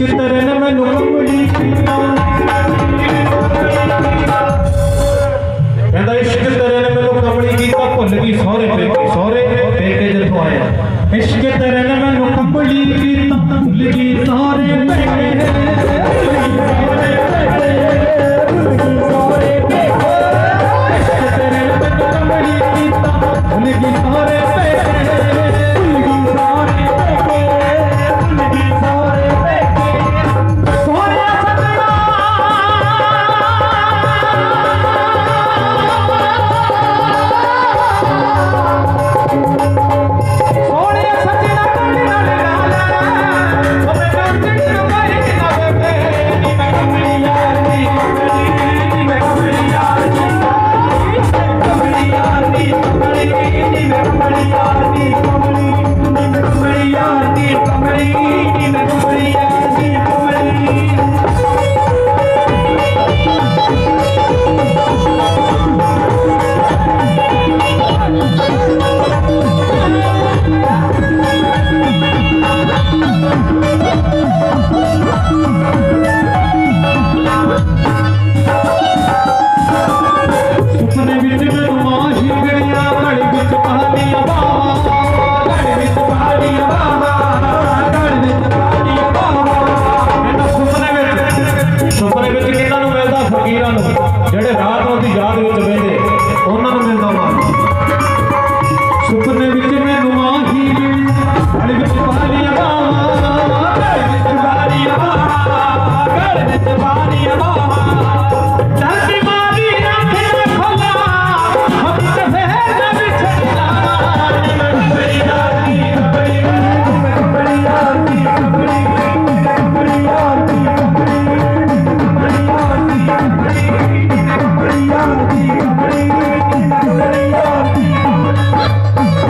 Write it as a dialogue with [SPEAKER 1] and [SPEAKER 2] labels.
[SPEAKER 1] इश्क तेरे ने मैनू कमली कीता कहंदा इश्क तेरे ने मैनू कमली कीता भुल गई सोहरे पेके जिथों आया इश्क तेरे ने मैनू कमली कीता भुल गई सोहरे ਜਿਹੜੇ ਰਾਤ ਨੂੰ ਦੀ ਯਾਦ ਵਿੱਚ ਬਹਿੰਦੇ ਉਹਨਾਂ ਨੂੰ ਮਿਲਦਾ ਮਾਂ ਸੁਪਨੇ ਵਿੱਚ ਮੈਨੂੰ ਮਾਹੀ ਗਲੀ ਵਿੱਚ ਪਾਲੀ